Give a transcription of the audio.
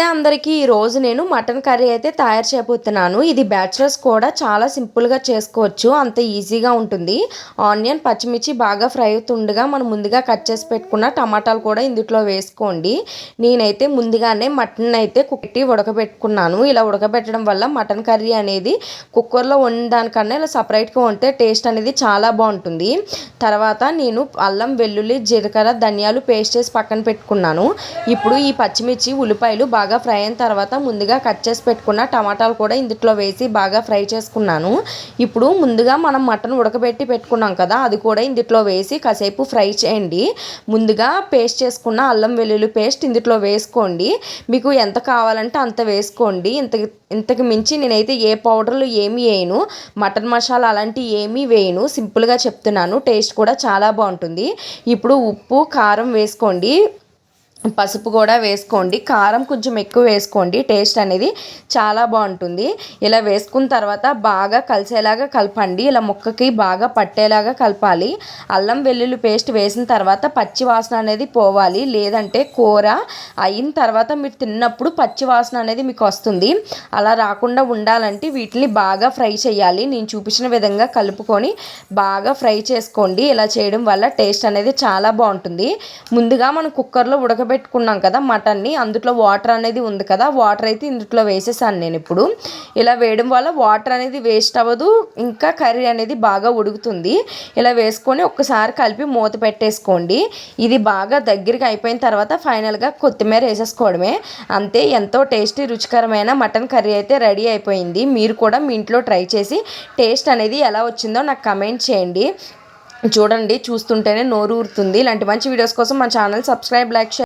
అందరికీ ఈరోజు నేను మటన్ కర్రీ అయితే తయారు చేయబోతున్నాను. ఇది బ్యాచిలర్స్ కూడా చాలా సింపుల్గా చేసుకోవచ్చు, అంత ఈజీగా ఉంటుంది. ఆనియన్ పచ్చిమిర్చి బాగా ఫ్రై అవుతుండగా మనం ముందుగా కట్ చేసి పెట్టుకున్న టమాటాలు కూడా ఇందులో వేసుకోండి. నేనైతే ముందుగానే మటన్ అయితే కుట్టి ఉడకబెట్టుకున్నాను. ఇలా ఉడకబెట్టడం వల్ల మటన్ కర్రీ అనేది కుక్కర్లో వండిన దానికన్నా ఇలా సపరేట్గా వండితే టేస్ట్ అనేది చాలా బాగుంటుంది. తర్వాత నేను అల్లం వెల్లుల్లి జీలకర్ర ధనియాలు పేస్ట్ చేసి పక్కన పెట్టుకున్నాను. ఇప్పుడు ఈ పచ్చిమిర్చి ఉల్లిపాయలు బాగా ఫ్రై అయిన తర్వాత ముందుగా కట్ చేసి పెట్టుకున్న టమాటాలు కూడా ఇందులో వేసి బాగా ఫ్రై చేసుకున్నాను. ఇప్పుడు ముందుగా మనం మటన్ ఉడకబెట్టి పెట్టుకున్నాం కదా, అది కూడా ఇందులో వేసి కాసేపు ఫ్రై చేయండి. ముందుగా పేస్ట్ చేసుకున్న అల్లం వెల్లుల్లి పేస్ట్ ఇందులో వేసుకోండి. మీకు ఎంత కావాలంటే అంత వేసుకోండి. ఇంతకు మించి నేనైతే ఏ పౌడర్లు ఏమీ వేయను, మటన్ మసాలా అలాంటివి ఏమీ వేయను. సింపుల్గా చెప్తున్నాను, టేస్ట్ కూడా చాలా బాగుంటుంది. ఇప్పుడు ఉప్పు కారం వేసుకోండి, పసుపు కూడా వేసుకోండి. కారం కొంచెం ఎక్కువ వేసుకోండి, టేస్ట్ అనేది చాలా బాగుంటుంది. ఇలా వేసుకున్న తర్వాత బాగా కలిసేలాగా కలపండి. ఇలా ముక్కకి బాగా పట్టేలాగా కలపాలి. అల్లం వెల్లుల్లి పేస్ట్ వేసిన తర్వాత పచ్చి వాసన అనేది పోవాలి, లేదంటే కూర అయిన తర్వాత మీరు తిన్నప్పుడు పచ్చి వాసన అనేది మీకు వస్తుంది. అలా రాకుండా ఉండాలంటే వీటిని బాగా ఫ్రై చేయాలి. నేను చూపించిన విధంగా కలుపుకొని బాగా ఫ్రై చేసుకోండి. ఇలా చేయడం వల్ల టేస్ట్ అనేది చాలా బాగుంటుంది. ముందుగా మనం కుక్కర్లో ఉడకబెట్టుకున్నాం కదా మటన్ని, అందులో వాటర్ అనేది ఉంది కదా, వాటర్ అయితే ఇందులో వేసేసాను నేను. ఇప్పుడు ఇలా వేయడం వల్ల వాటర్ అనేది వేస్ట్ అవ్వదు, ఇంకా కర్రీ అనేది బాగా ఉడుకుతుంది. ఇలా వేసుకొని ఒక్కసారి కలిపి మూత పెట్టేసుకోండి. ఇది బాగా దగ్గరికి అయిపోయిన తర్వాత ఫైనల్గా కొత్తిమీర వేసేసుకోవడమే, అంతే. ఎంతో టేస్టీ రుచికరమైన మటన్ కర్రీ అయితే రెడీ అయిపోయింది. మీరు కూడా మీ ఇంట్లో ట్రై చేసి టేస్ట్ అనేది ఎలా వచ్చిందో నాకు కమెంట్ చేయండి. చూడండి, చూస్తుంటేనే నోరు ఊరుతుంది. ఇలాంటి మంచి వీడియోస్ కోసం మా ఛానల్ సబ్స్క్రైబ్, లైక్, షేర్